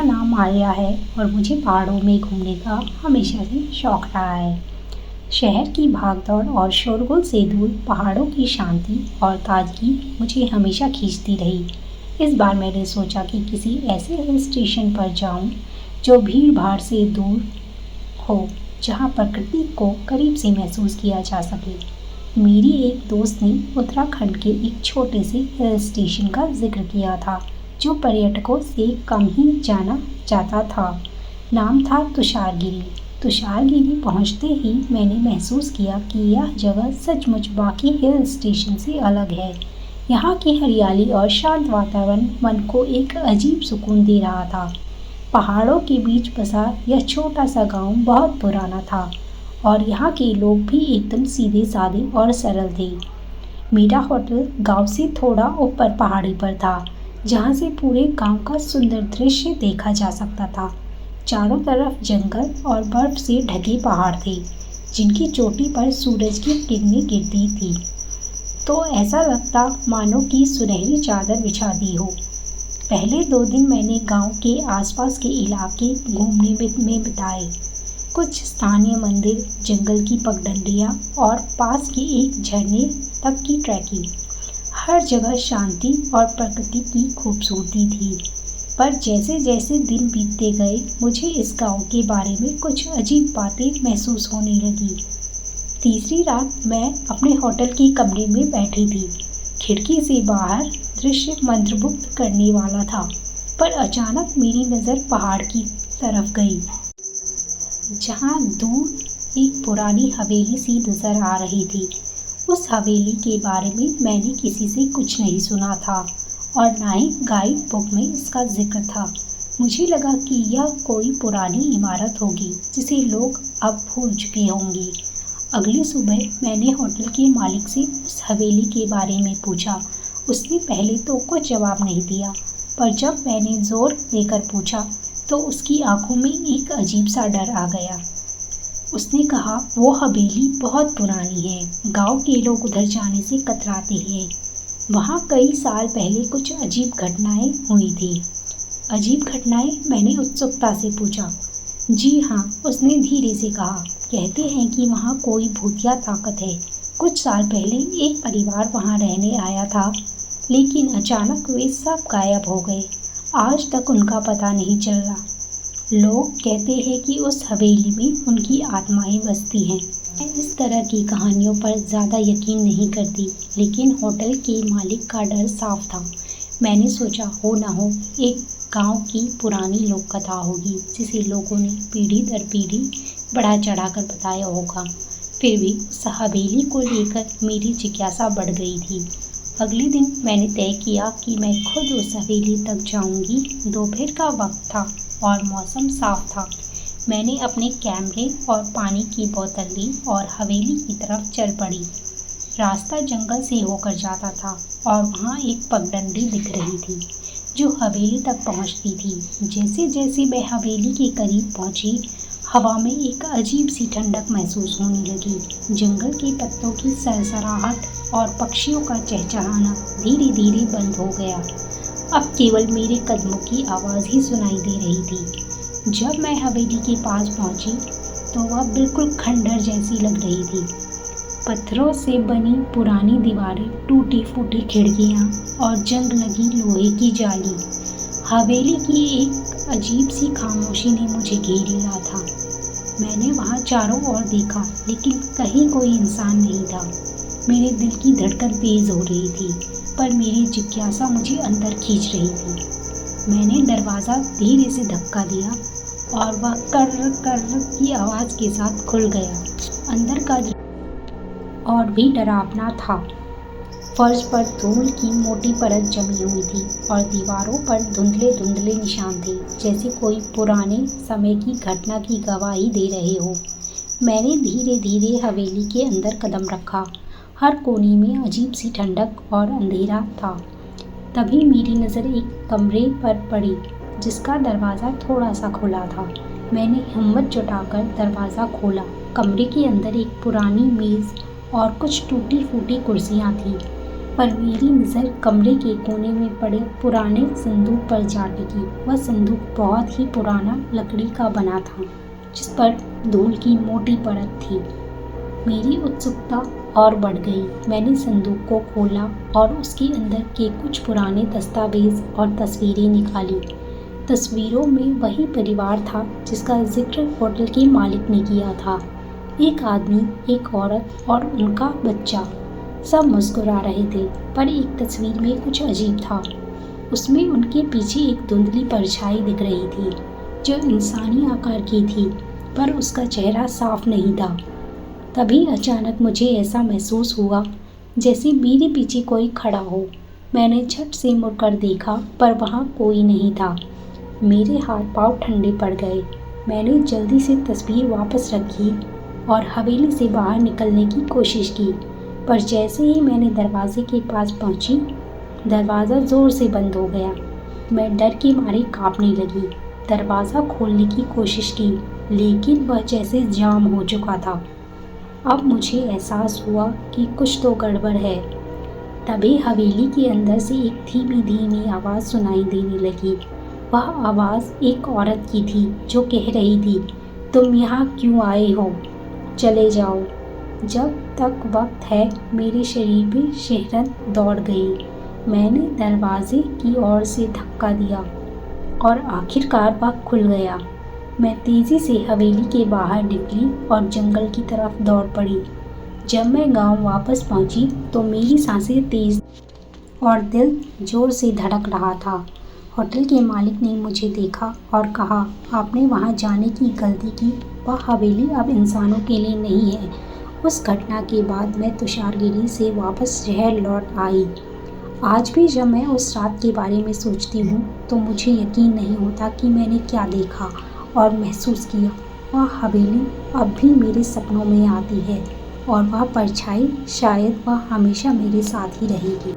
मेरा नाम आर्या है और मुझे पहाड़ों में घूमने का हमेशा से शौक रहा है। शहर की भागदौड़ और शोरगुल से दूर पहाड़ों की शांति और ताजगी मुझे हमेशा खींचती रही। इस बार मैंने सोचा कि किसी ऐसे हिल स्टेशन पर जाऊं जो भीड़ भाड़ से दूर हो, जहां प्रकृति को करीब से महसूस किया जा सके। मेरी एक दोस्त ने उत्तराखंड के एक छोटे से हिल स्टेशन का जिक्र किया था जो पर्यटकों से कम ही जाना जाता था। नाम था तुषारगिरी। तुषारगिरी पहुंचते ही मैंने महसूस किया कि यह जगह सचमुच बाकी हिल स्टेशन से अलग है। यहाँ की हरियाली और शांत वातावरण मन को एक अजीब सुकून दे रहा था। पहाड़ों के बीच बसा यह छोटा सा गांव बहुत पुराना था और यहाँ के लोग भी एकदम सीधे साधे और सरल थे। मेरा होटल गांव से थोड़ा ऊपर पहाड़ी पर था, जहाँ से पूरे गांव का सुंदर दृश्य देखा जा सकता था। चारों तरफ जंगल और बर्फ से ढके पहाड़ थे, जिनकी चोटी पर सूरज की किरणें गिरती थी तो ऐसा लगता मानो कि सुनहरी चादर बिछा दी हो। पहले 2 दिन मैंने गांव के आसपास के इलाके घूमने में बिताए। कुछ स्थानीय मंदिर, जंगल की पगडंडियां और पास के एक झरने तक की ट्रैकिंग। हर जगह शांति और प्रकृति की खूबसूरती थी। पर जैसे जैसे दिन बीतते गए, मुझे इस गांव के बारे में कुछ अजीब बातें महसूस होने लगी। तीसरी रात मैं अपने होटल के कमरे में बैठी थी। खिड़की से बाहर दृश्य मंत्रमुग्ध करने वाला था, पर अचानक मेरी नज़र पहाड़ की तरफ गई, जहाँ दूर एक पुरानी हवेली सी नजर आ रही थी। उस हवेली के बारे में मैंने किसी से कुछ नहीं सुना था और ना ही गाइड बुक में इसका जिक्र था। मुझे लगा कि यह कोई पुरानी इमारत होगी जिसे लोग अब भूल चुके होंगे। अगली सुबह मैंने होटल के मालिक से उस हवेली के बारे में पूछा। उसने पहले तो कुछ जवाब नहीं दिया, पर जब मैंने जोर देकर पूछा तो उसकी आंखों में एक अजीब सा डर आ गया। उसने कहा, वो हवेली बहुत पुरानी है, गांव के लोग उधर जाने से कतराते हैं। वहाँ कई साल पहले कुछ अजीब घटनाएं हुई थी। अजीब घटनाएं? मैंने उत्सुकता से पूछा। जी हाँ, उसने धीरे से कहा। कहते हैं कि वहाँ कोई भूतिया ताकत है। कुछ साल पहले एक परिवार वहाँ रहने आया था, लेकिन अचानक वे सब गायब हो गए। आज तक उनका पता नहीं चल रहा। लोग कहते हैं कि उस हवेली में उनकी आत्माएं बसती हैं। मैं इस तरह की कहानियों पर ज़्यादा यकीन नहीं करती, लेकिन होटल के मालिक का डर साफ था। मैंने सोचा, हो ना हो एक गांव की पुरानी लोक कथा होगी जिसे लोगों ने पीढ़ी दर पीढ़ी बढ़ा चढ़ाकर बताया होगा। फिर भी उस हवेली को लेकर मेरी जिज्ञासा बढ़ गई थी। अगले दिन मैंने तय किया कि मैं खुद उस हवेली तक जाऊंगी। दोपहर का वक्त था और मौसम साफ था। मैंने अपने कैमरे और पानी की बोतल ली और हवेली की तरफ चल पड़ी। रास्ता जंगल से होकर जाता था और वहाँ एक पगडंडी दिख रही थी जो हवेली तक पहुँचती थी। जैसे जैसे मैं हवेली के करीब पहुँची, हवा में एक अजीब सी ठंडक महसूस होने लगी। जंगल के पत्तों की सरसराहट और पक्षियों का चहचहाना धीरे धीरे बंद हो गया। अब केवल मेरे कदमों की आवाज़ ही सुनाई दे रही थी। जब मैं हवेली के पास पहुंची तो वह बिल्कुल खंडहर जैसी लग रही थी। पत्थरों से बनी पुरानी दीवारें, टूटी फूटी खिड़कियां और जंग लगी लोहे की जाली। हवेली की एक अजीब सी खामोशी ने मुझे घेर लिया था। मैंने वहां चारों ओर देखा, लेकिन कहीं कोई इंसान नहीं था। मेरे दिल की धड़कन तेज हो रही थी, पर मेरी जिज्ञासा मुझे अंदर खींच रही थी। मैंने दरवाज़ा धीरे से धक्का दिया और वह कर्र कर्र की आवाज़ के साथ खुल गया। अंदर का और भी डरावना था। फर्श पर धूल की मोटी परत जमी हुई थी और दीवारों पर धुंधले धुंधले निशान थे, जैसे कोई पुराने समय की घटना की गवाही दे रहे हो। मैंने धीरे धीरे हवेली के अंदर कदम रखा। हर कोने में अजीब सी ठंडक और अंधेरा था। तभी मेरी नज़र एक कमरे पर पड़ी, जिसका दरवाज़ा थोड़ा सा खुला था। मैंने हिम्मत जुटाकर दरवाज़ा खोला। कमरे के अंदर एक पुरानी मेज़ और कुछ टूटी फूटी कुर्सियाँ थीं। पर मेरी नज़र कमरे के कोने में पड़े पुराने संदूक पर जा टिकी। वह संदूक बहुत ही पुराना लकड़ी का बना था, जिस पर धूल की मोटी परत थी। मेरी उत्सुकता और बढ़ गई। मैंने संदूक को खोला और उसके अंदर के कुछ पुराने दस्तावेज और तस्वीरें निकाली। तस्वीरों में वही परिवार था जिसका जिक्र होटल के मालिक ने किया था। एक आदमी, एक औरत और उनका बच्चा, सब मुस्कुरा रहे थे। पर एक तस्वीर में कुछ अजीब था। उसमें उनके पीछे एक धुंधली परछाई दिख रही थी, जो इंसानी आकार की थी, पर उसका चेहरा साफ नहीं था। तभी अचानक मुझे ऐसा महसूस हुआ जैसे मेरे पीछे कोई खड़ा हो। मैंने झट से मुड़कर देखा, पर वहाँ कोई नहीं था। मेरे हाथ पांव ठंडे पड़ गए। मैंने जल्दी से तस्वीर वापस रखी और हवेली से बाहर निकलने की कोशिश की, पर जैसे ही मैंने दरवाजे के पास पहुंची, दरवाज़ा ज़ोर से बंद हो गया। मैं डर के मारे कांपने लगी। दरवाज़ा खोलने की कोशिश की, लेकिन वह जैसे जाम हो चुका था। अब मुझे एहसास हुआ कि कुछ तो गड़बड़ है। तभी हवेली के अंदर से एक धीमी धीमी आवाज़ सुनाई देने लगी। वह आवाज़ एक औरत की थी, जो कह रही थी, तुम यहाँ क्यों आए हो? चले जाओ। जब तक वक्त है, मेरे शरीर में सिहरन दौड़ गई। मैंने दरवाजे की ओर से धक्का दिया और आखिरकार वह खुल गया। मैं तेज़ी से हवेली के बाहर निकली और जंगल की तरफ दौड़ पड़ी। जब मैं गांव वापस पहुंची तो मेरी सांसें तेज और दिल जोर से धड़क रहा था। होटल के मालिक ने मुझे देखा और कहा, आपने वहां जाने की गलती की। वह हवेली अब इंसानों के लिए नहीं है। उस घटना के बाद मैं तुषारगिरी से वापस शहर लौट आई। आज भी जब मैं उस रात के बारे में सोचती हूँ तो मुझे यकीन नहीं होता कि मैंने क्या देखा और महसूस किया। वह हवेली अब भी मेरे सपनों में आती है और वह परछाई, शायद वह हमेशा मेरे साथ ही रहेगी।